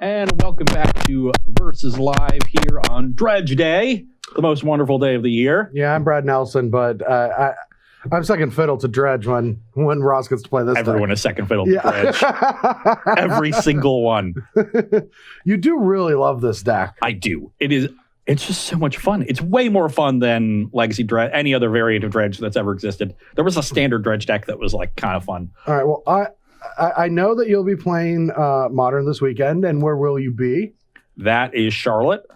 And welcome back to Versus Live here on Dredge Day, the most wonderful day of the year. Yeah, I'm Brad Nelson, but I'm second fiddle to Dredge when Ross gets to play this. Everyone is second fiddle to Dredge. Every single one. You do really love this deck. I do. It's just so much fun. It's way more fun than Legacy Dredge, any other variant of Dredge that's ever existed. There was a standard Dredge deck that was like kind of fun. All right, well, I know that you'll be playing Modern this weekend, and where will you be? That is Charlotte.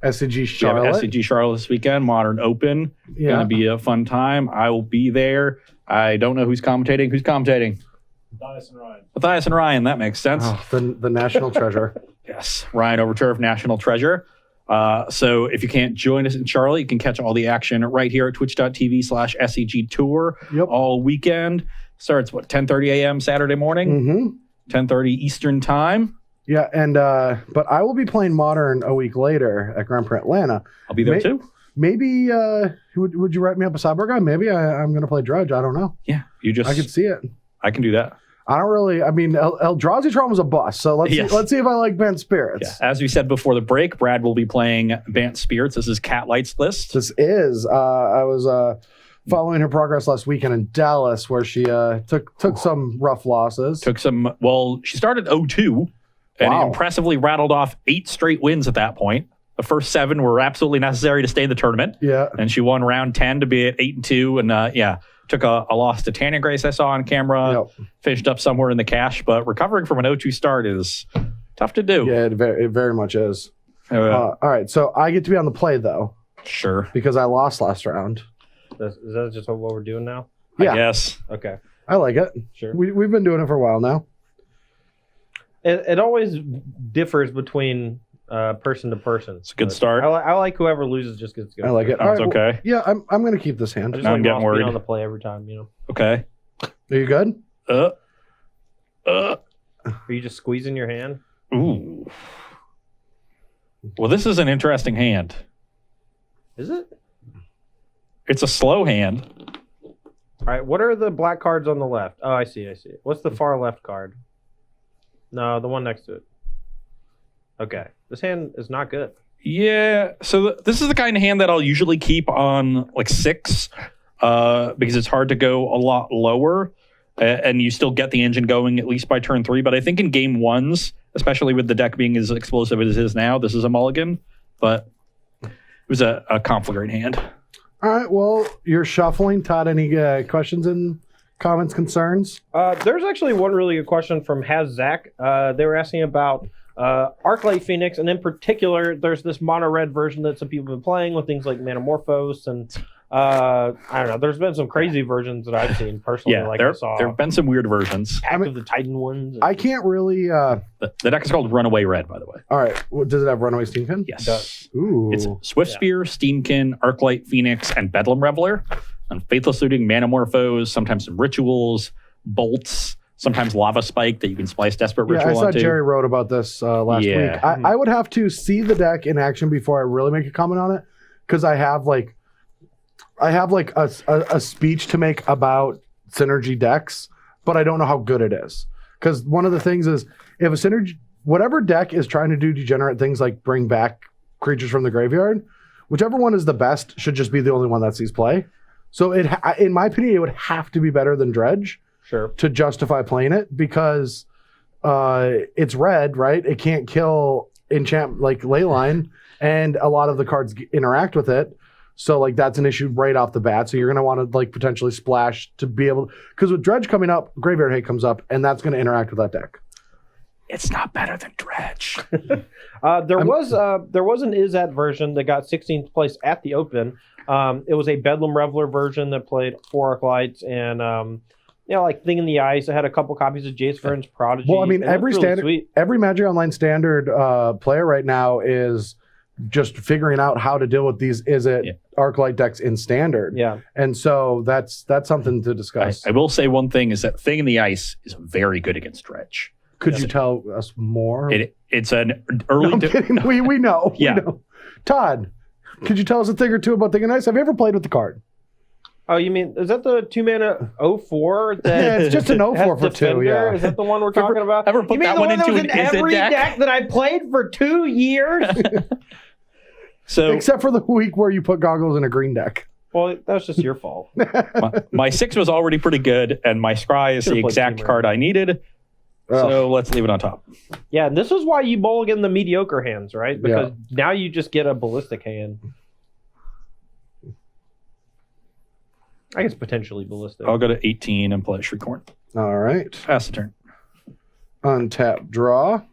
SCG Charlotte. Yeah, SCG Charlotte this weekend, Modern Open. Yeah. Gonna be a fun time. I will be there. I don't know who's commentating. Who's commentating? Matthias and Ryan, that makes sense. Oh, the national treasure. Yes, Ryan Overturf, national treasure. So if you can't join us in Charlotte, you can catch all the action right here at twitch.tv/SEG Tour all weekend. Starts, 10:30 a.m. Saturday morning? 10:30 Eastern time. Yeah, and but I will be playing Modern a week later at Grand Prix Atlanta. I'll be there too. Maybe, would you write me up a Sideboard guy? Maybe I'm going to play Dredge. I don't know. Yeah, I can see it. I can do that. I don't really, Eldrazi Tron was a bust, so let's see if I like Bant Spirits. Yeah. As we said before the break, Brad will be playing Bant Spirits. This is Cat Light's list. This is. I was following her progress last weekend in Dallas, where she took some rough losses. She started 0-2 and impressively rattled off 8 straight wins at that point. The first 7 were absolutely necessary to stay in the tournament. Yeah. And she won round 10 to be at 8-2. And took a loss to Tanya Grace I saw on camera. Yep. Finished up somewhere in the cash, but recovering from an 0-2 start is tough to do. Yeah, it very much is. All right, so I get to be on the play, though. Sure. Because I lost last round. Is that just what we're doing now? Yeah. I guess. Okay. I like it. Sure. We've been doing it for a while now. It always differs between person to person. It's a good start. I like whoever loses just gets good. I like it. That's okay. Yeah, I'm going to keep this hand. I just now like I'm getting worried. on the play every time, Okay. Are you good? Are you just squeezing your hand? Ooh. Well, this is an interesting hand. Is it? It's a slow hand. All right, what are the black cards on the left? Oh, I see. What's the far left card? No, the one next to it. Okay. This hand is not good. Yeah, so this is the kind of hand that I'll usually keep on like 6 because it's hard to go a lot lower and you still get the engine going at least by turn 3. But I think in game 1s, especially with the deck being as explosive as it is now, this is a mulligan. But it was a conflagrate hand. All right, well, you're shuffling. Todd, any questions and comments, concerns? There's actually one really good question from Zach. They were asking about Arclight Phoenix, and in particular, there's this mono-red version that some people have been playing with things like Manamorphose, and I don't know. There's been some crazy versions that I've seen personally. Yeah, there have been some weird versions. Pact of the Titan ones. I can't really... The deck is called Runaway Red, by the way. All right. Well, does it have Runaway Steamkin? Yes. It does. Ooh. It's Swift Spear, Steamkin, Arclight Phoenix, and Bedlam Reveler. And Faithless Looting, Manamorphose, sometimes some Rituals, Bolts, sometimes Lava Spike that you can splice Desperate Ritual onto. I saw Jerry wrote about this last week. I would have to see the deck in action before I really make a comment on it, because I have a speech to make about synergy decks, but I don't know how good it is. Because one of the things is, if a synergy, whatever deck is trying to do degenerate things like bring back creatures from the graveyard, whichever one is the best should just be the only one that sees play. So in my opinion, it would have to be better than Dredge to justify playing it, because it's red, right? It can't kill enchant like Leyline, and a lot of the cards interact with it. So like that's an issue right off the bat. So you're gonna want to like potentially splash to be able, because with Dredge coming up, Graveyard Hate comes up, and that's gonna interact with that deck. It's not better than Dredge. There was an Izzet version that got 16th place at the Open. It was a Bedlam Reveler version that played 4 Arclights and like Thing in the Ice. I had a couple copies of Jace Vern's Prodigy. Well, I mean, every Magic Online standard player right now is just figuring out how to deal with these Arclight decks in standard. Yeah. And so that's something to discuss. I will say one thing is that Thing in the Ice is very good against Dredge. Could you tell us more? It's an early... No, I'm kidding. We know. Yeah. We know. Todd, could you tell us a thing or two about Thing in the Ice? Have you ever played with the card? Oh, you mean, is that the 2-mana 0/4? Yeah, it's just an 0/4 for Defender? 2, yeah. Is that the one we're talking about? Ever put you mean that the one one that into was an in every deck? deck that I played for 2 years? So Except for the week where you put goggles in a green deck. Well, that was just your fault. my 6 was already pretty good, and my Scry is the exact card I needed. So let's leave it on top. Yeah, and this is why you mulligan the mediocre hands, right? Because now you just get a ballistic hand. I guess potentially ballistic. I'll go to 18 and play Shriekhorn. All right. Pass the turn. Untap, draw.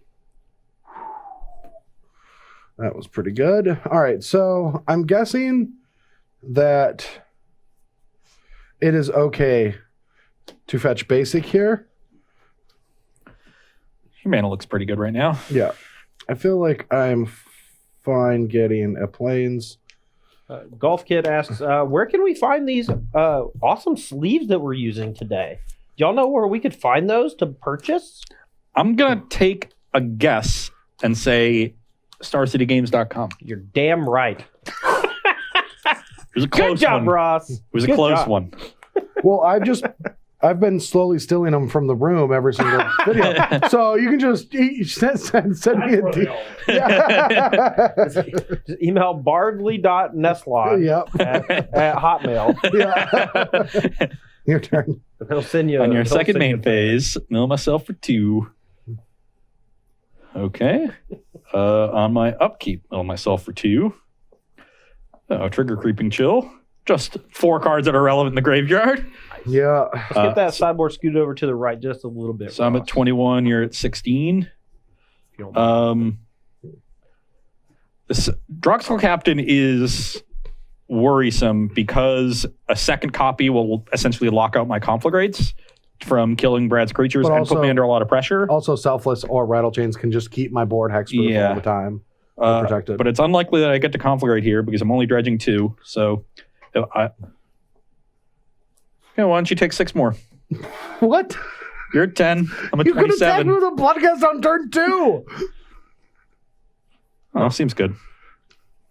That was pretty good. All right, so I'm guessing that it is okay to fetch basic here. Your mana looks pretty good right now. Yeah. I feel like I'm fine getting a plains. Golf Kid asks, where can we find these awesome sleeves that we're using today? Do y'all know where we could find those to purchase? I'm going to take a guess and say StarCityGames.com. You're damn right. It was a close Good job, one. Ross. It was a Good close job. one. Well, I've been slowly stealing them from the room every single video. So you can just send me a deal. Yeah. Just email bardley.neslot at Hotmail. Yeah. Your turn. They'll send you On your second main phase, mill myself for 2. Okay. On my upkeep, mill myself for 2. Trigger Creeping Chill. Just 4 cards that are relevant in the graveyard. Yeah. Let's get that sideboard scooted over to the right just a little bit. So Ross. I'm at 21, you're at 16. This Droxel Captain is worrisome because a second copy will essentially lock out my Conflagrates from killing Brad's creatures and put me under a lot of pressure. Also, Selfless or Rattle Chains can just keep my board hexproof all the time. Protected. But it's unlikely that I get to Conflagrate here because I'm only dredging 2. So, why don't you take 6 more? What? You're at 10. I'm at 27. You could attack me with a Bloodcast on turn 2. Oh, seems good.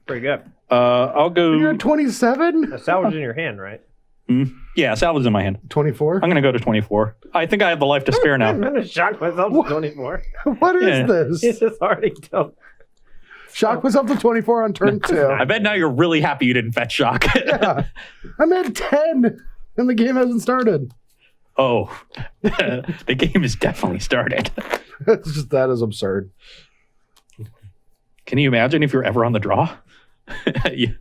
Pretty good. I'll go. You're at 27? A salvage in your hand, right? Yeah, salvage in my hand. 24? I'm going to go to 24. I think I have the life to spare now. I'm going to shock myself to 24. What is this? This is already done. Shock myself to 24 on turn 2. I bet now you're really happy you didn't fetch shock. Yeah. I'm at 10 and the game hasn't started. Oh, the game is definitely started. It's just, that is absurd. Can you imagine if you're ever on the draw? Yeah.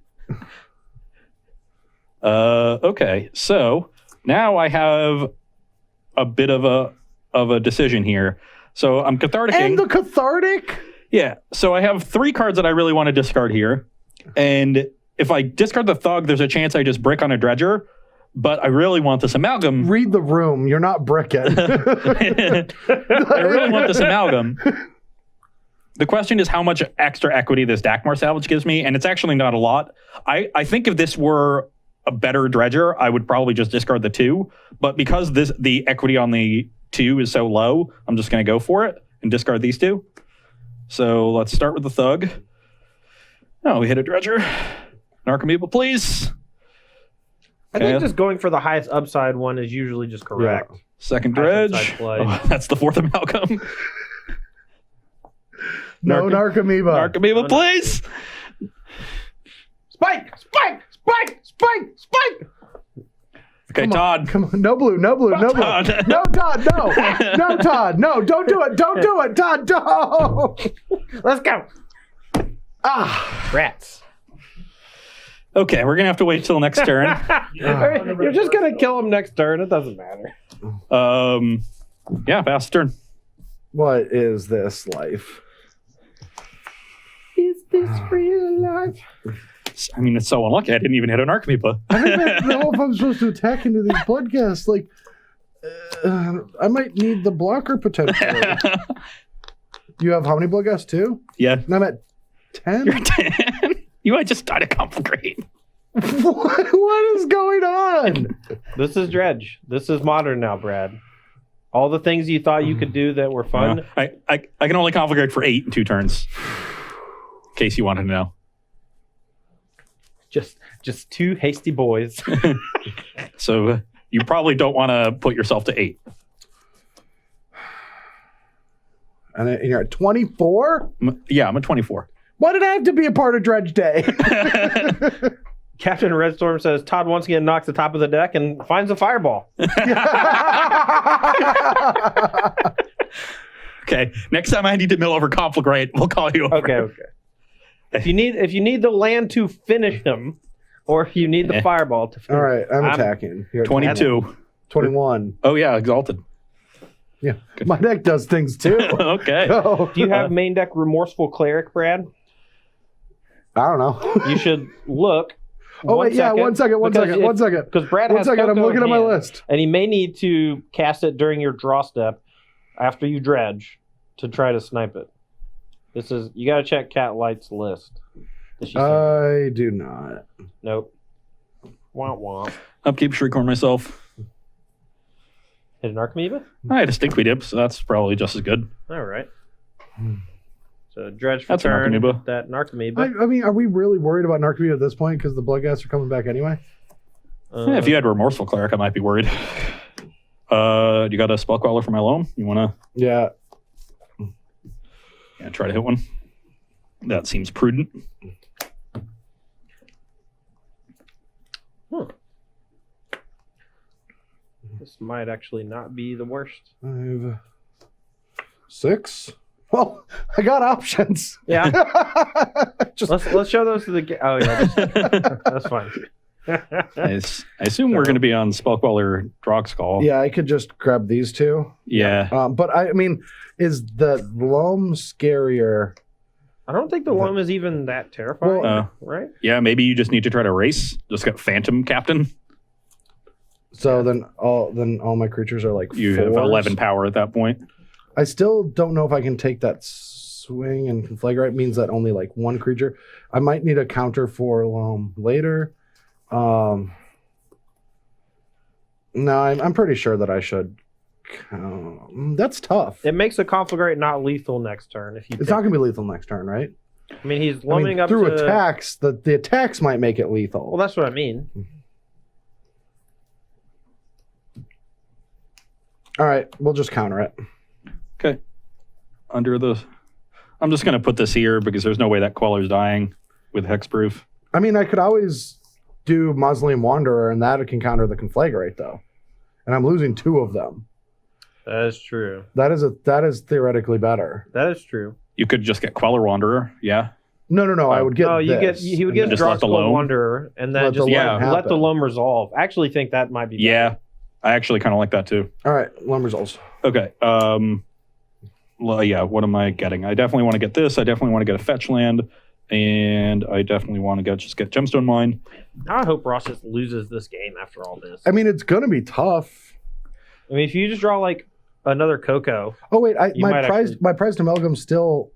Okay, so now I have a bit of a decision here. So I'm catharticing. And the cathartic? Yeah, so I have 3 cards that I really want to discard here. And if I discard the Thug, there's a chance I just brick on a Dredger. But I really want this Amalgam. Read the room. You're not bricking. I really want this Amalgam. The question is how much extra equity this Dakmar Salvage gives me, and it's actually not a lot. I think if this were a better Dredger, I would probably just discard the 2. But because the equity on the 2 is so low, I'm just going to go for it and discard these 2. So let's start with the Thug. Oh, we hit a Dredger. Narcomoeba, please. I think just going for the highest upside one is usually just correct. Yeah. Second Dredge. Oh, that's the 4th Amalgam. No Narcomoeba. Narcomoeba, please. Spike! Spike! Spike! Spike! Spike! Okay, Todd. Come on. No blue. No blue. No blue. Todd. No, Todd. No. No, Todd. No, don't do it. Don't do it. Todd, don't. Let's go. Rats. Okay, we're going to have to wait till next turn. You're just going to kill him next turn. It doesn't matter. Yeah, fast turn. What is this life? Is this real life? I mean, it's so unlucky. I didn't even hit an Narcomoeba. I don't even know if I'm supposed to attack into these bloodcasts. Like, I might need the blocker potentially. You have how many bloodcasts? 2? Yeah. And I'm at 10? You're 10. You might just die to Conflagrate. What is going on? This is Dredge. This is modern now, Brad. All the things you thought you could do that were fun. I can only Conflagrate for 8 in 2 turns. In case you wanted to know. Just two hasty boys. So you probably don't want to put yourself to 8. And you're at 24? Yeah, I'm at 24. Why did I have to be a part of Dredge Day? Captain Redstorm says Todd once again knocks the top of the deck and finds a fireball. Okay, next time I need to mill over Conflagrate, we'll call you over. Okay. If you need the land to finish him, or if you need the fireball to finish All right, I'm attacking. You're 22. 21. Oh, yeah, Exalted. Yeah, my deck does things too. Okay. Go. Do you have main deck Remorseful Cleric, Brad? I don't know. You should look. Oh, wait, yeah, one second. Because Brad has I'm looking at my hand, list. and he may need to cast it during your draw step after you dredge to try to snipe it. You got to check Cat Light's list. I do not. Nope. Womp womp. Upkeep Shriekhorn myself. Hit an Archimedes? I had a Stinkweed Dip, so that's probably just as good. All right. So dredge for That's turn. an Archimedes. That Archimedes. I mean, are we really worried about Narcomoeba at this point because the Bloodghast are coming back anyway? Yeah, if you had Remorseful Cleric, I might be worried. You got a Spellcaller for my loam? You want to? Yeah. Yeah, try to hit one. That seems prudent. This might actually not be the worst. 5, 6. Well, I got options. Yeah. let's show those to the. Oh yeah, that's fine. I assume we're going to be on Spellcaller Drogskull. Yeah, I could just grab these two. Yeah. But I mean, is the loam scarier? I don't think the loam is even that terrifying, right? Yeah, maybe you just need to try to race. Just got Phantom Captain. So then all my creatures are like you 4s. have 11 power at that point. I still don't know if I can take that swing, and Conflagrate means that only like one creature. I might need a counter for loam later. No, I'm pretty sure that I should. That's tough. It makes a Conflagrate not lethal next turn. If you, it's not going to be lethal next turn, right? I mean, he's loaming up through to attacks. The attacks might make it lethal. Well, that's what I mean. All right, we'll just counter it. Okay. I'm just going to put this here because there's no way that Queller's dying with Hexproof. I mean, I could always do Mausoleum Wanderer, and that can counter the Conflagrate, though. And I'm losing 2 of them. That is true. That is theoretically better. That is true. You could just get Queller Wanderer, yeah. No. I would get. He would get Drogskull Wanderer, and then let the loam resolve. I actually think that might be better. Yeah, I actually kind of like that too. All right, loam resolves. Okay. Yeah. What am I getting? I definitely want to get this. I definitely want to get a fetch land, and I definitely want to get Gemstone Mine. I hope Ross just loses this game after all this. I mean, it's gonna be tough. I mean, if you just draw like another Coco. Oh wait, my prized amalgam still.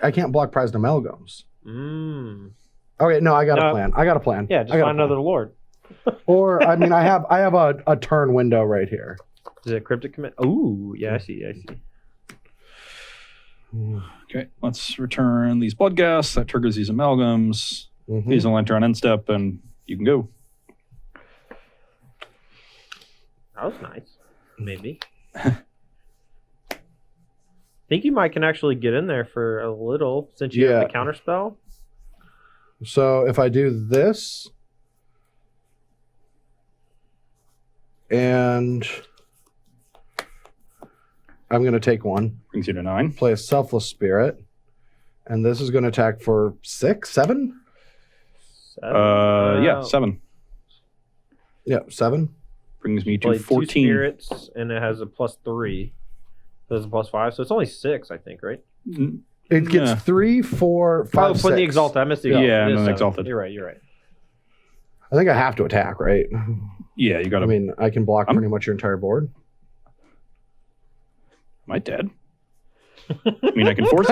I can't block prized amalgams. Okay, no, I got a plan. Yeah, just find another lord. Or I mean, I have a turn window right here. Is it cryptic commit? Ooh, yeah, I see. Okay, let's return these Bloodghasts. That triggers these amalgams. These will enter on end step, and you can go. That was nice. Maybe. Think you might can actually get in there for a little since you have the counter spell. So if I do this, and I'm going to take 1. Brings you to 9. Play a Selfless Spirit, and this is going to attack for 6, 7. 7. Yeah, 7. Brings me to Play 14. 2 spirits, and it has a +3. So it's a +5, so it's only 6, I think, right? It gets 3, 4, 5, 6. For the Exalted. I missed the Exalted. Yeah, and then Exalted. You're right. I think I have to attack, right? Yeah, you got to. I mean, I can block pretty much your entire board. Am I dead? I mean, I can force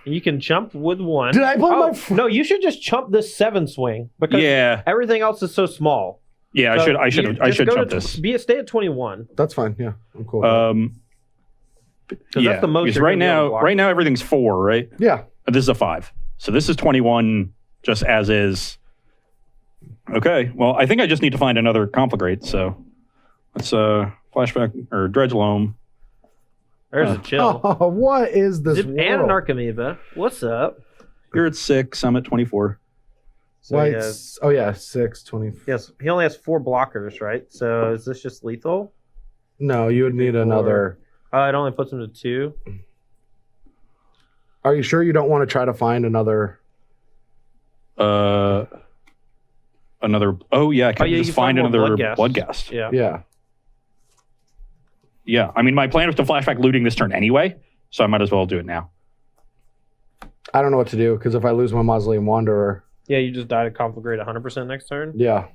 you. You can chump with 1. Did I play No, you should just chump this 7 swing because everything else is so small. Yeah, so I should chump this. Stay at 21. That's fine. Yeah, I'm cool. That's the most. Because right now everything's 4, right? Yeah. This is a 5. So this is 21 just as is. Okay, well, I think I just need to find another Conflagrate, so let's flashback or Dredge Loam. There's a chill. Oh, what is this? And an Archimedes. What's up? You're at 6, I'm at 24. So oh yeah, 6, 20. Yes, he only has 4 blockers, right? So is this just lethal? No, you would need another. It only puts him to 2. Are you sure you don't want to try to find another? Another. Oh yeah, I can just find another Bloodghast. Yeah. Yeah. Yeah. I mean, my plan was to flashback looting this turn anyway, so I might as well do it now. I don't know what to do because if I lose my Mausoleum Wanderer. Yeah, you just die to Conflagrate 100% next turn. Yeah.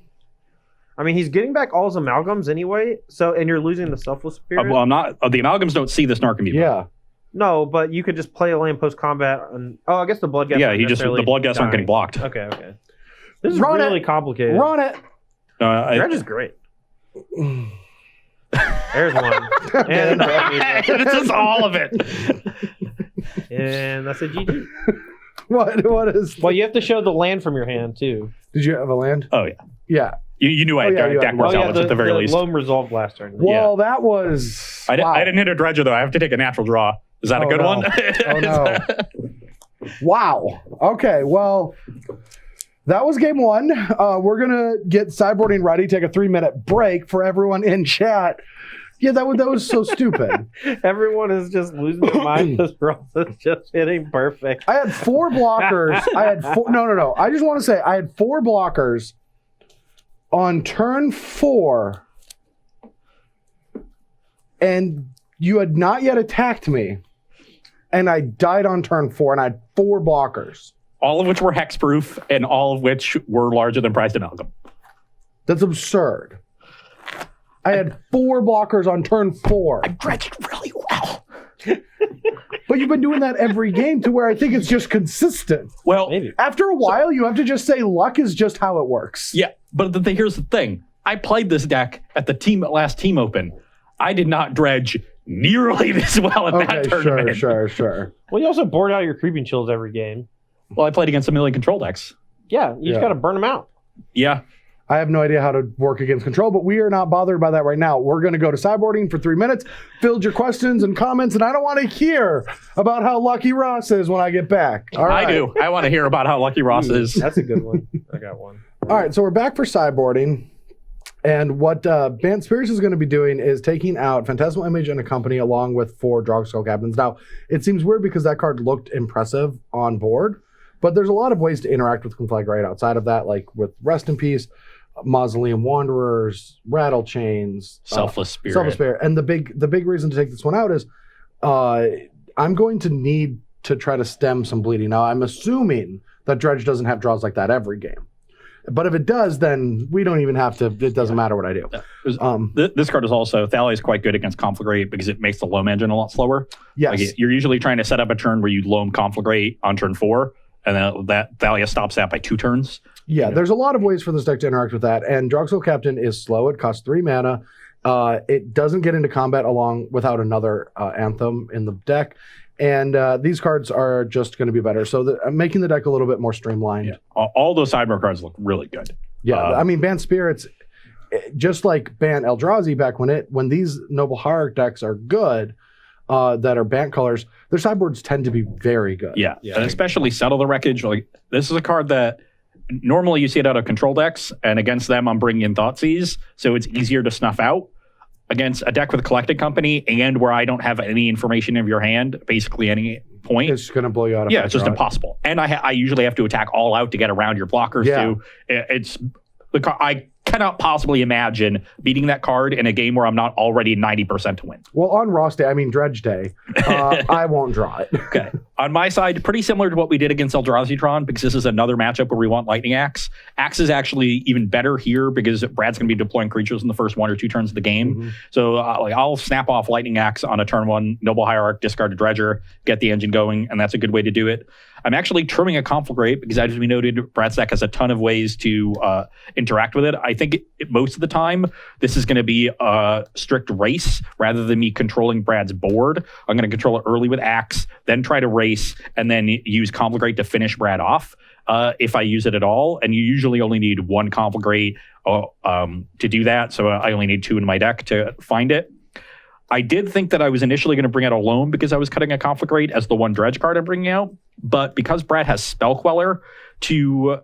I mean, he's getting back all his amalgams anyway. So, and you're losing the Selfless Spirit. Well, I'm not. The amalgams don't see this Narcomoeba. Yeah. No, but you could just play a land post combat. And I guess the Bloodghast. Yeah, the Bloodghasts aren't getting blocked. Okay. This is really complicated. Run it. Dredge is great. There's one. And it's just all of it. And that's a GG. What is? Well, you have to show the land from your hand too. Did you have a land? Oh yeah. Yeah. You knew I had deck more salvage at the very least. Loam resolved last turn. Well, that was. I didn't hit a Dredger though. I have to take a natural draw. Is that a good one? Oh no. Wow. Okay. Well, that was game 1. We're gonna get sideboarding ready. Take a 3-minute break for everyone in chat. Yeah, that was so stupid. Everyone is just losing their mind because Ross is just hitting perfect. I had 4 blockers. No. I just want to say I had 4 blockers on turn 4, and you had not yet attacked me, and I died on turn 4, and I had 4 blockers. All of which were hexproof, and all of which were larger than priced amalgam. That's absurd. I had 4 blockers on turn 4. I dredged really well. But you've been doing that every game to where I think it's just consistent. Well, maybe. After a while, you have to just say luck is just how it works. Yeah, but here's the thing. I played this deck at the last team open. I did not dredge nearly this well at that tournament. Sure. Well, you also board out your Creeping Chills every game. Well, I played against a million control decks. Yeah, you just got to burn them out. Yeah. I have no idea how to work against control, but we are not bothered by that right now. We're going to go to sideboarding for 3 minutes, field your questions and comments, and I don't want to hear about how lucky Ross is when I get back. All right. I do. I want to hear about how lucky Ross is. That's a good one. I got one. All right, so we're back for sideboarding. And what Bant Spears is going to be doing is taking out Phantasmal Image and a company along with 4 Drogskull Captains. Now, it seems weird because that card looked impressive on board, but there's a lot of ways to interact with Conflagrate outside of that, like with Rest in Peace, Mausoleum Wanderers, Rattle Chains, Selfless Spirit. And the big reason to take this one out is I'm going to need to try to stem some bleeding. Now, I'm assuming that Dredge doesn't have draws like that every game. But if it does, then we don't even have to, it doesn't matter what I do. This card is also, Thalia is quite good against Conflagrate because it makes the Loam engine a lot slower. Yes. Like you're usually trying to set up a turn where you Loam Conflagrate on turn 4, and then that Thalia stops that by 2 turns. Yeah, there's a lot of ways for this deck to interact with that. And Drogskull Captain is slow. It costs 3 mana. It doesn't get into combat without another Anthem in the deck. And these cards are just going to be better. So making the deck a little bit more streamlined. Yeah. All those sideboard cards look really good. Yeah, I mean, Bant Spirits, just like Bant Eldrazi back when these Noble Hierarch decks are good, that are Bant colors, their sideboards tend to be very good. Yeah. And especially Settle the Wreckage. Like this is a card that normally you see it out of control decks, and against them I'm bringing in Thoughtseize, so it's easier to snuff out. Against a deck with a Collected Company and where I don't have any information of your hand, basically any point. It's going to blow you out of it's just impossible. And I usually have to attack all out to get around your blockers too. I cannot possibly imagine beating that card in a game where I'm not already 90% to win. Well, on Ross Day, I mean Dredge Day, I won't draw it. Okay. On my side, pretty similar to what we did against Eldrazi-tron, because this is another matchup where we want Lightning Axe. Axe is actually even better here because Brad's going to be deploying creatures in the first 1 or 2 turns of the game. Mm-hmm. So I'll snap off Lightning Axe on a turn 1, Noble Hierarch, discard a Dredger, get the engine going, and that's a good way to do it. I'm actually trimming a Conflagrate because, as we noted, Brad's deck has a ton of ways to interact with it. I think most of the time, this is going to be a strict race rather than me controlling Brad's board. I'm going to control it early with Axe, then try to race, and then use Conflagrate to finish Brad off if I use it at all. And you usually only need one Conflagrate to do that, so I only need 2 in my deck to find it. I did think that I was initially going to bring out a Loam because I was cutting a Conflagrate as the one Dredge card I'm bringing out, but because Brad has Spell Queller to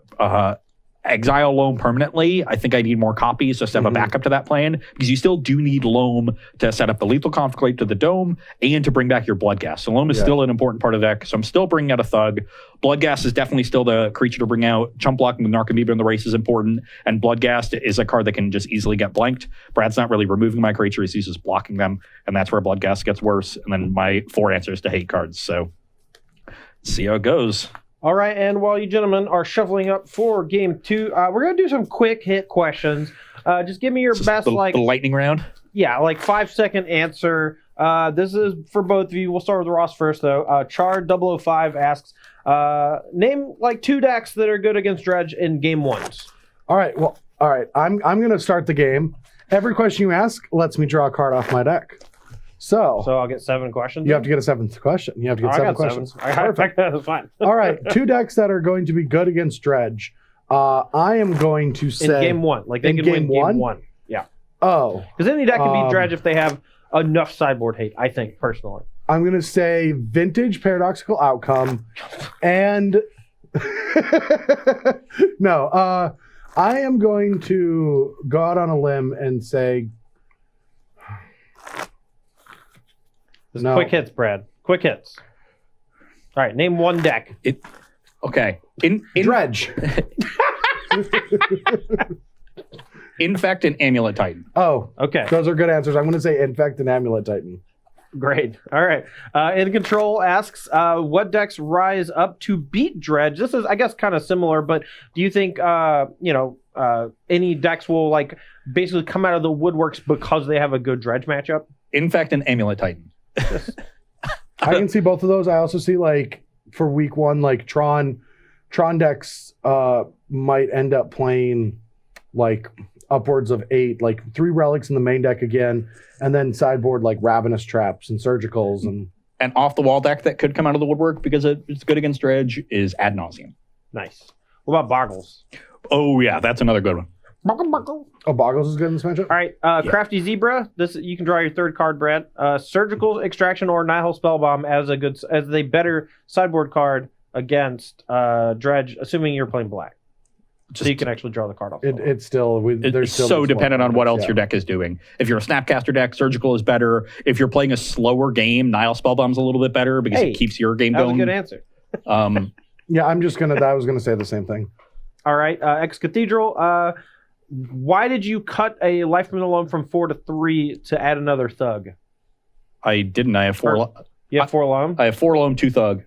exile Loam permanently, I think I need more copies just to have a backup to that plan, because you still do need Loam to set up the lethal Conflagrate to the Dome and to bring back your Bloodghast. So Loam is still an important part of the deck, so I'm still bringing out a Thug. Bloodghast is definitely still the creature to bring out. Chump blocking with Narcomoeba in the race is important, and Bloodghast is a card that can just easily get blanked. Brad's not really removing my creatures, he's just blocking them, and that's where Bloodghast gets worse. And then my 4 answers to hate cards. So see how it goes. All right, and while you gentlemen are shuffling up for game 2, we're going to do some quick hit questions. Just give me your best, the lightning round? Yeah, 5-second answer. This is for both of you. We'll start with Ross first, though. Char005 asks, name 2 decks that are good against Dredge in game 1s. All right, I'm going to start the game. Every question you ask lets me draw a card off my deck. So I'll get 7 questions. You have to get a 7th question. You have to get 7 questions. Perfect. That's fine. All right, 2 decks that are going to be good against Dredge. I am going to say in game 1, they can win game 1. Yeah. Oh, because any deck can beat Dredge if they have enough sideboard hate. I think personally. I'm going to say Vintage Paradoxical Outcome, and no. I am going to go out on a limb and say. No. Quick hits, Brad. Quick hits. All right, name 1 deck. Okay. In Dredge. Infect and Amulet Titan. Oh, okay. Those are good answers. I'm going to say Infect and Amulet Titan. Great. All right. In Control asks, what decks rise up to beat Dredge? This is, I guess, kind of similar, but do you think, any decks will basically come out of the woodworks because they have a good Dredge matchup? Infect and Amulet Titan. I can see both of those. I also see for week 1, Tron decks might end up playing upwards of 8, 3 relics in the main deck again, and then sideboard Ravenous Traps and Surgicals and off the wall deck that could come out of the woodwork because it's good against Dredge is Ad Nauseam. Nice. What about Boggles? Oh yeah, that's another good one. Oh, Boggles is good in this matchup? All right, Crafty Zebra. This you can draw your 3rd card, Brad. Surgical Extraction or Nihil Spellbomb as a better sideboard card against Dredge, assuming you're playing black. So you can actually draw the card off. It's still so dependent on what else your deck is doing. If you're a Snapcaster deck, Surgical is better. If you're playing a slower game, Nihil Spellbomb's a little bit better because it keeps your game going. That was a good answer. Yeah, I was gonna say the same thing. All right, Ex Cathedral. Why did you cut a Life from the Loam from 4 to 3 to add another Thug? I didn't. I have 4. You have 4 Loam? I have 4 Loam, 2 Thug.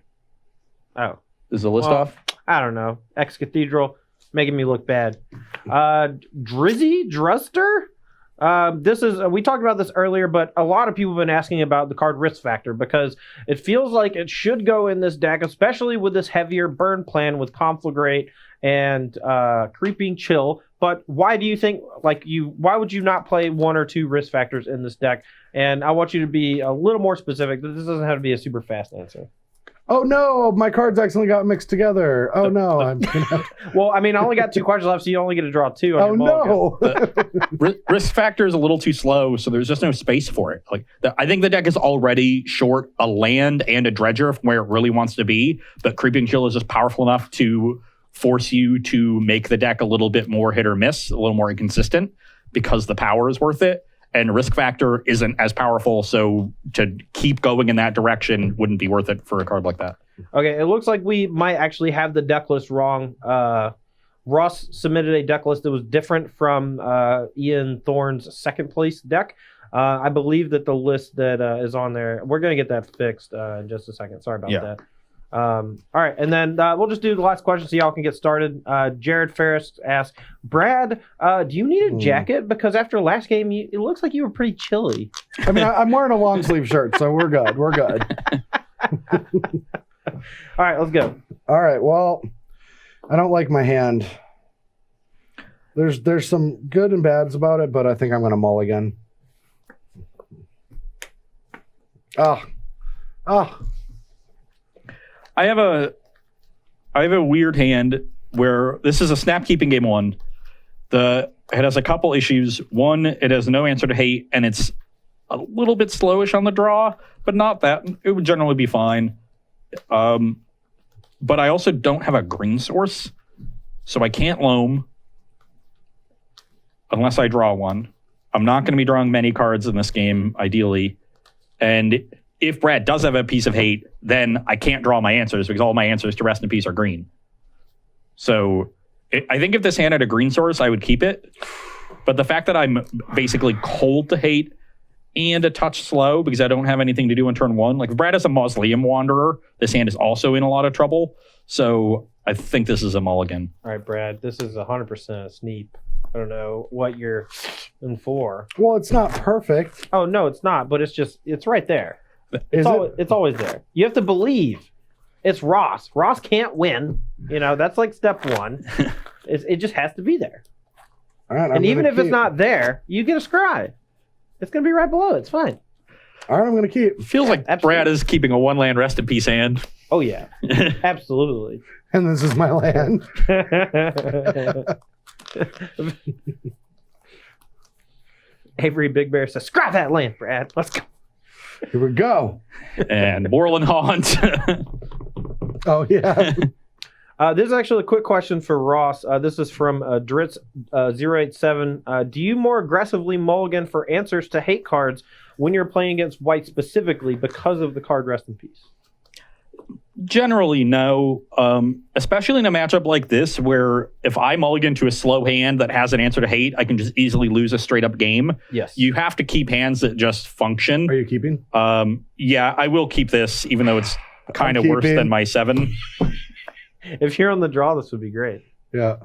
Oh. Is the list off? I don't know. Ex Cathedral making me look bad. Drizzy Druster? This is we talked about this earlier, but a lot of people have been asking about the card Risk Factor because it feels like it should go in this deck, especially with this heavier burn plan with Conflagrate and Creeping Chill. But why do you think why would you not play 1 or 2 Risk Factors in this deck? And I want you to be a little more specific. This doesn't have to be a super fast answer. Oh no, my cards accidentally got mixed together. Oh no, I'm gonna... Well, I only got 2 questions left, so you only get to draw 2. Oh no. Risk Factor is a little too slow, so there's just no space for it. I think the deck is already short a land and a Dredger from where it really wants to be, but Creeping Chill is just powerful enough to force you to make the deck a little bit more hit or miss, a little more inconsistent, because the power is worth it. And Risk Factor isn't as powerful, so to keep going in that direction wouldn't be worth it for a card like that. Okay, it looks like we might actually have the deck list wrong. Ross submitted a deck list that was different from Ian Thorne's 2nd place deck. I believe that the list that is on there, we're going to get that fixed in just a second. Sorry about that. All right, and then we'll just do the last question so y'all can get started. Jared Ferris asks, Brad, do you need a jacket? Because after last game, it looks like you were pretty chilly. I'm wearing a long sleeve shirt, so we're good. All right, let's go. All right. Well, I don't like my hand. There's some good and bads about it, but I think I'm going to mulligan. I have a weird hand where this is a snap keeping game 1. It has a couple issues. One, it has no answer to hate, and it's a little bit slowish on the draw, but not that. It would generally be fine. But I also don't have a green source, so I can't loam unless I draw one. I'm not going to be drawing many cards in this game, ideally. And if Brad does have a piece of hate, then I can't draw my answers because all my answers to rest in peace are green. So I think if this hand had a green source, I would keep it. But the fact that I'm basically cold to hate and a touch slow because I don't have anything to do in turn 1. Like if Brad is a Mausoleum Wanderer, this hand is also in a lot of trouble. So I think this is a mulligan. All right, Brad, this is 100% a sneep. I don't know what you're in for. Well, it's not perfect. Oh, no, it's not, but it's right there. It's always there. You have to believe. It's Ross. Ross can't win. That's like step 1. It just has to be there. All right, and even if it's not there, you get a scry. It's going to be right below it. It's fine. All right, I'm going to keep. Feels like absolutely. Brad is keeping a 1-land rest in peace hand. Oh, yeah. Absolutely. And this is my land. Avery Big Bear says, scrap that land, Brad. Let's go. Here we go. And Moreland Haunt. Oh, yeah. This is actually a quick question for Ross. This is from Dritz 087. Do you more aggressively mulligan for answers to hate cards when you're playing against white specifically because of the card rest in peace? Generally, no. Especially in a matchup like this, where if I mulligan to a slow hand that has an answer to hate, I can just easily lose a straight up game. Yes. You have to keep hands that just function. Are you keeping? Yeah, I will keep this, even though it's kind of worse than my 7. If you're on the draw, this would be great. Yeah.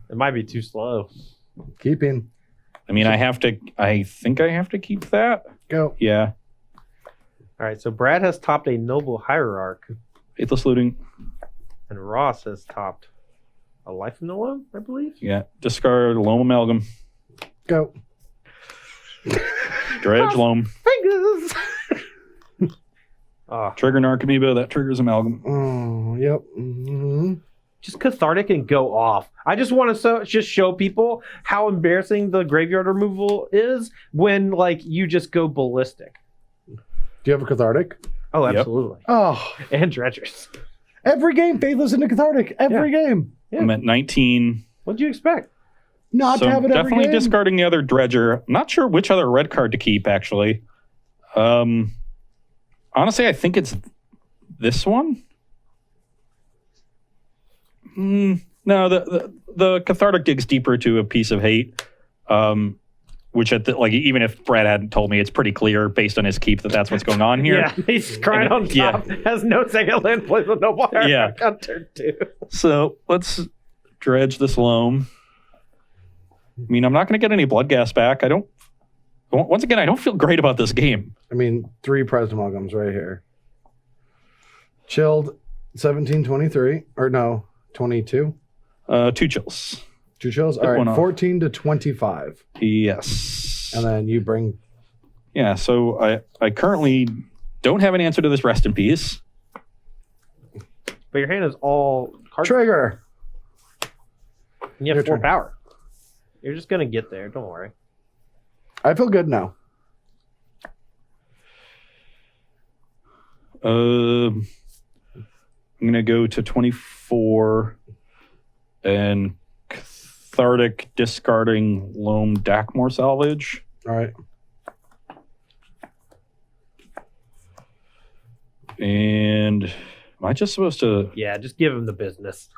It might be too slow. Keeping. I mean, I think I have to keep that. Go. Yeah. All right, so Brad has topped a Noble Hierarch. Faithless Looting. And Ross has topped a Life in the Loam, I believe. Yeah. Discard Loam Amalgam. Go. Dredge Loam. Fingers! Trigger Narcomoeba, that triggers Amalgam. Oh, yep. Mm-hmm. Just Cathartic and go off. I just want to just show people how embarrassing the graveyard removal is when, you just go ballistic. Do you have a Cathartic? Oh, absolutely. Yep. Oh. And Dredgers. Every game, Faithless into Cathartic. Every game. Yeah. I'm at 19. What'd you expect? Not to have it every game. Definitely discarding the other Dredger. I'm not sure which other red card to keep, actually. Honestly, I think it's this one. No, the Cathartic digs deeper to a piece of hate, which even if Brad hadn't told me, it's pretty clear based on his keep that's what's going on here. Yeah, he's crying on top. Yeah. Has no second land, plays with no wire. Yeah, on turn 2. So let's dredge this loam. I mean, I'm not going to get any blood gas back. Once again, I don't feel great about this game. I mean, 3 Prized Amalgams right here. Chilled 1723. Or no, 22. 2 chills. 2 chills? All right, 14 to 25. Yes. And then you bring... Yeah, so I currently don't have an answer to this rest in peace. But your hand is all... Trigger! And you have 4 power. You're just going to get there. Don't worry. I feel good now. I'm going to go to 24 and Cathartic discarding Loam Dakmor Salvage. All right. And am I just supposed to... Yeah, just give him the business.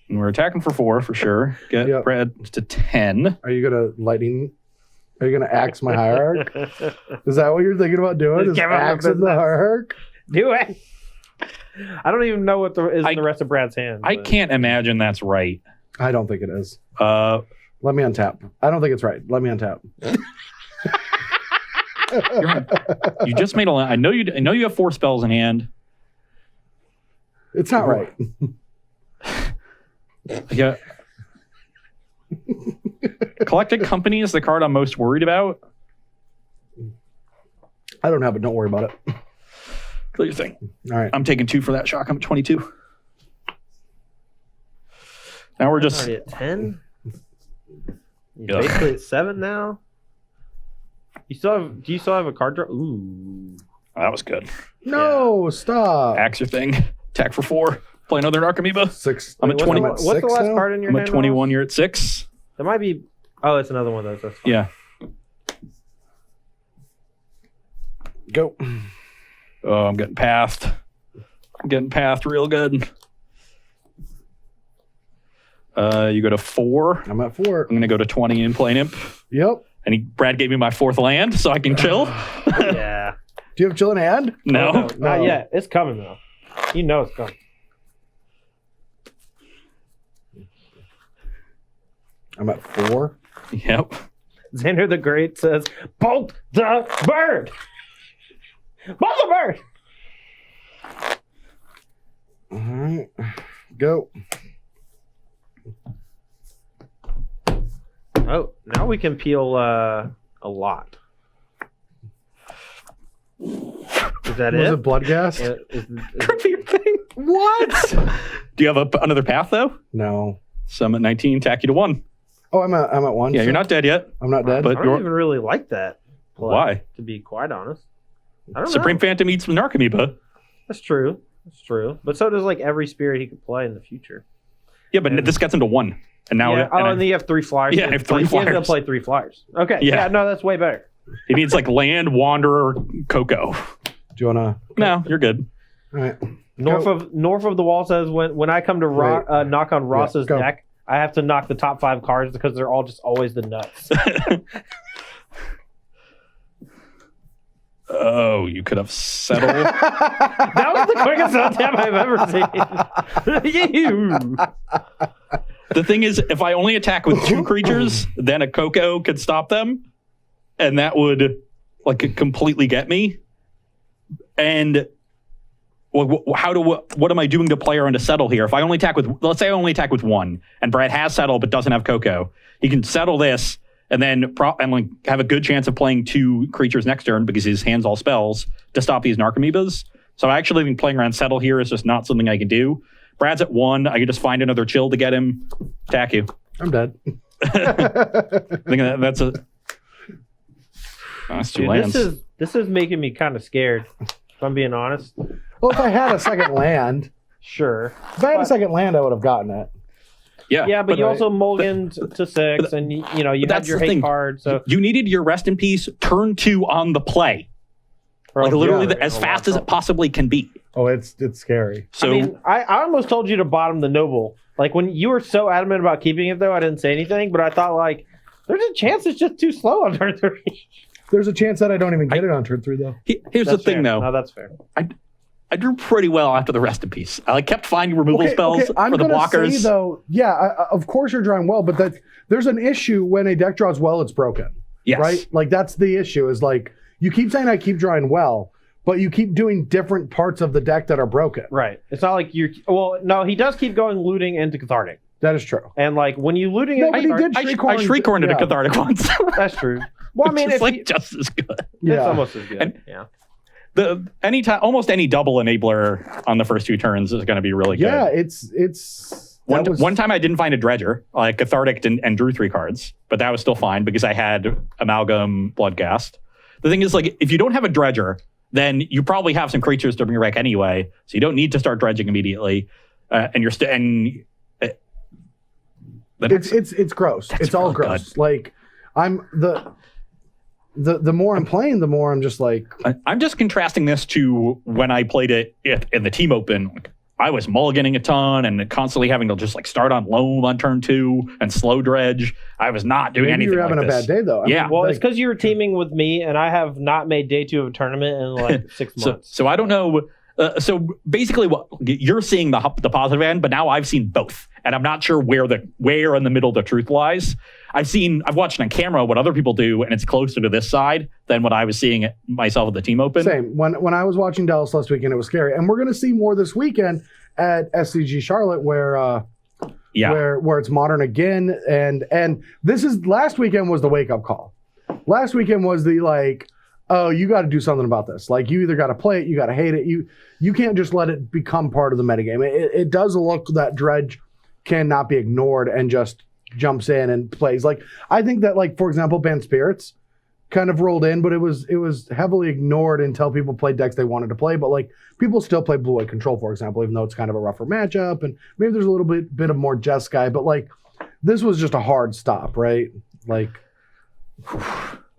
And we're attacking for 4 for sure. Get Brad to 10. Are you going to lightning... Are you going to axe my Hierarch? Is that what you're thinking about doing? Is axing the Hierarch? Do it. I don't even know what the rest of Brad's hand. I can't imagine that's right. I don't think it is. Let me untap. I don't think it's right. Let me untap. You just made a lot. I know you have 4 spells in hand. It's not right. Yeah. Collected Company is the card I'm most worried about. I don't have it. Don't worry about it. Clear your thing. All right. I'm taking 2 for that shock. I'm at 22. Now we're just already at 10. You're basically at 7 now. Do you still have a card draw? Ooh. Oh, that was good. No, stop. Axe your thing. Attack for 4. Play another Archimedes. 6. I'm at 20. What's the last card in your I'm hand? at 21. You're at 6. There might be. Oh, it's another one of those. That's fine. Yeah. Go. Oh, I'm getting pathed. I'm getting pathed real good. You go to 4. I'm at 4. I'm going to go to 20 and play Imp. Yep. And Brad gave me my 4th land so I can chill. Yeah. Do you have chill in hand? No. Oh, no, not yet. It's coming though. You know it's coming. I'm at 4. Yep. Xander the Great says, "Bolt the bird! Bolt the bird!" All right. Go. Oh, now we can peel a lot. Is that Was it? it blood gas? Could be your thing. What? Do you have another path, though? No. So I'm at 19, attack you to 1. Oh, I'm at 1. Yeah, you're not dead yet. I'm not dead. But I don't even really like that. play, Why? to be quite honest. I don't Supreme know. Phantom eats Narcomoeba. That's true. That's true. But so does like every spirit he could play in the future. Yeah, but this gets him to 1. And now yeah. And then you have 3 flyers. Yeah, I have 3 He's flyers. going to play 3 flyers. Okay. Yeah. Yeah, no, that's way better. He needs like Land, Wanderer, Coco. Do you want to? No, you're good. All right. North of the wall says when I come to knock on Ross's deck, I have to knock the top 5 cards because they're all just always the nuts. Oh, you could have settled. That was the quickest untap I've ever seen. The thing is, if I only attack with 2 creatures, then a Coco could stop them, and that would like completely get me. And what am I doing to player into settle here? If I only attack with, let's say I only attack with 1, and Brad has settle but doesn't have Coco, he can settle this and then have a good chance of playing 2 creatures next turn because his hand's all spells to stop these Narcomoebas. So I actually think playing around settle here is just not something I can do. Brad's at 1. I can just find another chill to get him. Attack you. I'm dead. I think that's a. That's 2 lands. This is making me kind of scared, if I'm being honest. Well, if I had a second land, Sure. if I had a second land, I would have gotten it. Yeah, but you also mulliganed to 6, and you had your hate card. So you needed your rest in peace turn 2 on the play, like literally as fast as it possibly can be. Oh, it's scary. So I mean, I almost told you to bottom the noble. Like when you were so adamant about keeping it, though, I didn't say anything. But I thought like, there's a chance it's just too slow on turn 3. There's a chance that I don't even get it on turn 3, though. Here's the thing, though. No, that's fair. I drew pretty well after the rest in peace. I kept finding removal spells for the blockers. Say, though, of course you're drawing well, but there's an issue when a deck draws well, it's broken. Yes. Right? Like that's the issue. Is like you keep saying I keep drawing well, but you keep doing different parts of the deck that are broken. Right. It's not like you're. Well, no, he does keep going looting into cathartic. That is true. And like when you looting into but he did I Shriekhorned into cathartic once. That's true. Well, I mean, it's like just as good. It's almost as good. And, yeah. Almost any double enabler on the first 2 turns is going to be really good. Yeah, it's one time I didn't find a Dredger, like cathartic and drew 3 cards, but that was still fine because I had Amalgam Bloodcast. The thing is, like, if you don't have a Dredger, then you probably have some creatures to bring your deck anyway, so you don't need to start dredging immediately. And you're it's gross. It's all gross. Good. Like I'm the more I'm playing, the more I'm just like. I'm just contrasting this to when I played it in the team open. Like, I was mulliganing a ton and constantly having to just like start on loam on turn 2 and slow dredge. I was not doing anything. You're having like a bad day though. Yeah. Well, it's because you were teaming with me, and I have not made day 2 of a tournament in like 6 months. So I don't know. So basically, what you're seeing the positive end, but now I've seen both, and I'm not sure where in the middle the truth lies. I've watched on camera what other people do, and it's closer to this side than what I was seeing it myself at the team open. Same. When I was watching Dallas last weekend, it was scary, and we're going to see more this weekend at SCG Charlotte, where it's modern again, and this is last weekend was the wake up call. Last weekend was the oh, you got to do something about this. Like, you either got to play it, you got to hate it. You can't just let it become part of the metagame. It does look that Dredge cannot be ignored and just jumps in and plays. Like, I think that, for example, Bant Spirits kind of rolled in, but it was heavily ignored until people played decks they wanted to play. But people still play Blue-White Control, for example, even though it's kind of a rougher matchup, and maybe there's a little bit of more Jeskai. But this was just a hard stop, right?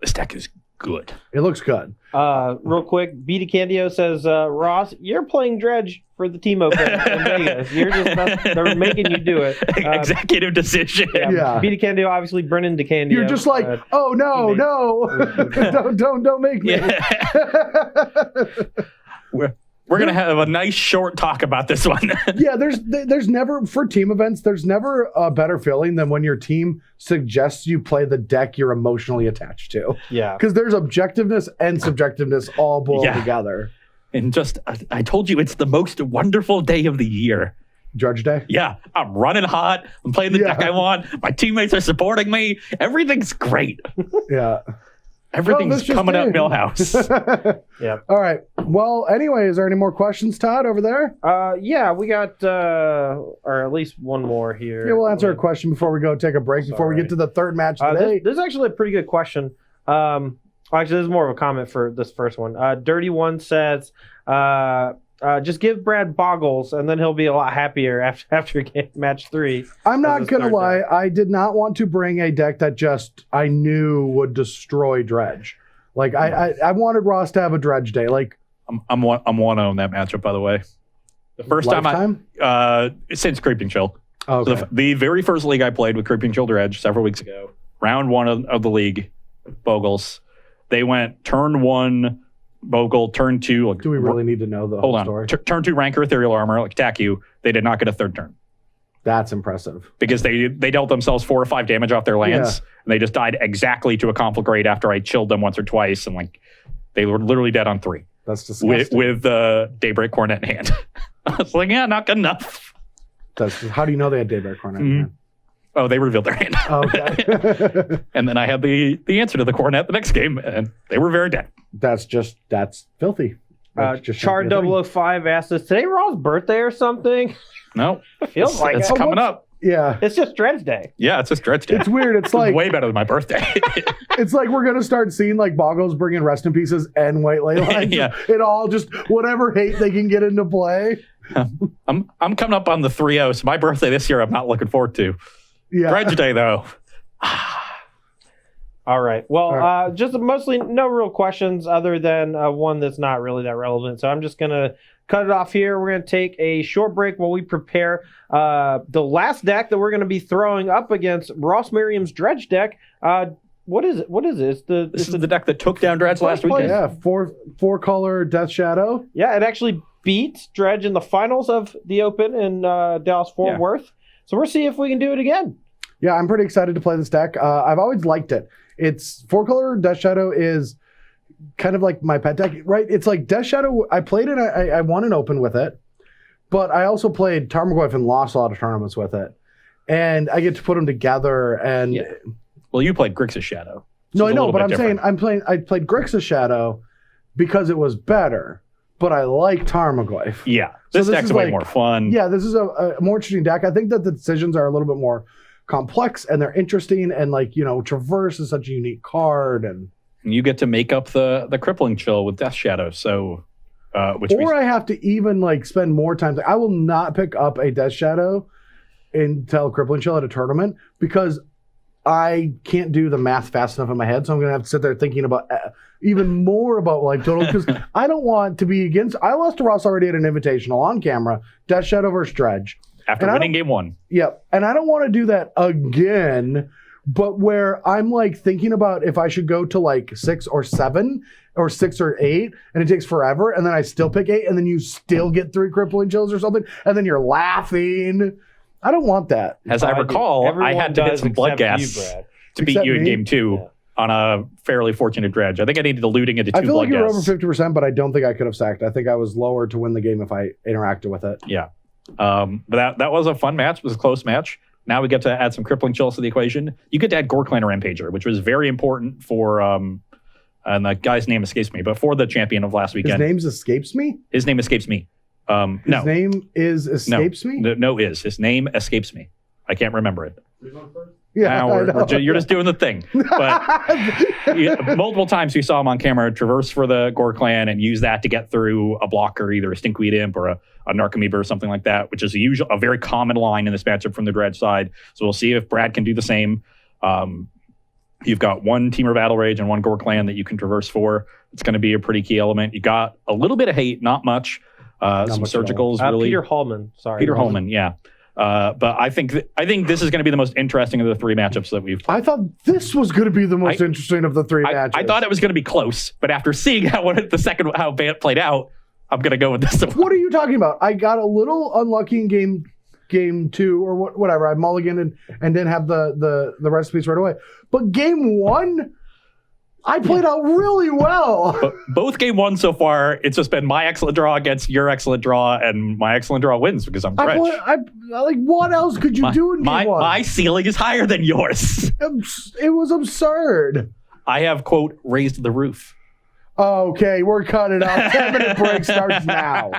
This deck is good. It looks good. Real quick, Beta Candio says, Ross, you're playing Dredge for the team open in Vegas. They're making you do it. Executive decision. Yeah. Beta Candio, obviously Brennan DeCandio. You're just oh no, no, don't make me. Yeah. We're going to have a nice short talk about this one. Yeah, there's never, for team events, there's never a better feeling than when your team suggests you play the deck you're emotionally attached to. Yeah. Because there's objectiveness and subjectiveness all boiled together. And I told you, it's the most wonderful day of the year. Dredge Day? Yeah, I'm running hot. I'm playing the deck I want. My teammates are supporting me. Everything's great. Yeah. Everything's coming up Millhouse. Yeah. All right. Well, anyway, is there any more questions, Todd, over there? Yeah, we got, or at least one more here. Yeah, we'll answer a question before we go take a break, before we get to the third match today. This is actually a pretty good question. Actually, this is more of a comment for this first one. Dirty One says, just give Brad Boggles, and then he'll be a lot happier after match 3. I'm not going to lie. I did not want to bring a deck that just I knew would destroy Dredge. I wanted Ross to have a Dredge day. I'm 1-0 in that matchup, by the way. The first time since Creeping Chill. Okay. So the very first league I played with Creeping Chill Dredge several weeks ago, round 1 of the league, Bogles, they went turn 1 Bogle, turn 2. Do we really need to know the whole story? Turn 2 Ranker Ethereal Armor, attack you. They did not get a third turn. That's impressive. Because they dealt themselves 4 or 5 damage off their lands, and they just died exactly to a Conflagrate after I chilled them once or twice, and they were literally dead on 3. That's disgusting. With Daybreak Coronet in hand. I was not good enough. How do you know they had Daybreak Coronet in hand? Oh, they revealed their hand. Okay. And then I had the answer to the Coronet the next game, and they were very dead. That's filthy. Char 005 asked us, today Raw's birthday or something? No. Feels like it's coming up. Yeah. It's just Dredge Day. Yeah, it's just Dredge Day. It's weird. It's way better than my birthday. It's we're going to start seeing Boggles bringing Rest in Pieces and White Ley lines. Yeah. It all just whatever hate they can get into play. I'm coming up on the 3-0, so my birthday this year I'm not looking forward to. Yeah. Dredge Day, though. All right. Well, just mostly no real questions other than one that's not really that relevant. So I'm just going to cut it off here. We're going to take a short break while we prepare the last deck that we're going to be throwing up against Ross Merriam's Dredge deck. What is it? This is the deck that took down Dredge last weekend. Yeah, four color Death Shadow. Yeah, it actually beat Dredge in the finals of the Open in Dallas Fort Worth. So we'll see if we can do it again. Yeah, I'm pretty excited to play this deck. I've always liked it. It's 4-color Death Shadow is kind of like my pet deck, right? It's like Death Shadow. I played it. I won an Open with it, but I also played Tarmogoyf and lost a lot of tournaments with it. And I get to put them together. And well, you played Grixis Shadow. No, I know, but I'm saying I played Grixis Shadow because it was better. But I like Tarmogoyf. Yeah, this deck's way more fun. Yeah, this is a more interesting deck. I think that the decisions are a little bit more complex and they're interesting, and Traverse is such a unique card, and you get to make up the crippling chill with Death Shadow. So, I have to even spend more time. I will not pick up a Death Shadow until crippling chill at a tournament because I can't do the math fast enough in my head. So I'm gonna have to sit there thinking about even more about total because I don't want to be against. I lost to Ross already at an invitational on camera. Death Shadow versus Dredge. After winning game 1. Yep. And I don't want to do that again but where I'm like thinking about if I should go to like 6 or 7 or 6 or 8, and it takes forever, and then I still pick 8, and then you still get 3 crippling chills or something, and then you're laughing. I don't want that. As I recall, I had to hit some blood gas to beat you in game 2 on a fairly fortunate dredge. I think I needed the looting into 2 blood gas. I feel like you were over 50%, but I don't think I could have sacked. I think I was lower to win the game if I interacted with it. Yeah. But that was a fun match. It was a close match. Now we get to add some crippling chills to the equation. You get to add Gorklan Rampager, which was very important for, and the guy's name escapes me, but for the champion of last weekend. His name escapes me? His name escapes me. His name escapes me? No, his name escapes me. I can't remember it. Yeah, you're just doing the thing. But multiple times we saw him on camera traverse for the Gorklan and use that to get through a blocker, either a Stinkweed Imp or a Narcomoeba or something like that, which is a very common line in this matchup from the Dredge side. So we'll see if Brad can do the same. You've got 1 Temur Battle Rage and 1 Gorklan that you can traverse for. It's going to be a pretty key element. You got a little bit of hate, not much. Some surgicals, really. Peter Hallman, sorry. Peter Hallman, yeah. But I think this is going to be the most interesting of the 3 matchups that we've. I thought this was going to be the most interesting of the 3 matches. I thought it was going to be close, but after seeing how Bant played out, I'm going to go with this one. What are you talking about? I got a little unlucky in game 2 or whatever. I mulliganed and didn't have the recipes right away. But game 1, I played out really well. But both game 1 so far, it's just been my excellent draw against your excellent draw, and my excellent draw wins because I'm Dredge. Like, what else could you do in game 1? My ceiling is higher than yours. It was absurd. I have, quote, raised the roof. Okay, we're cutting it off. 10-minute break starts now.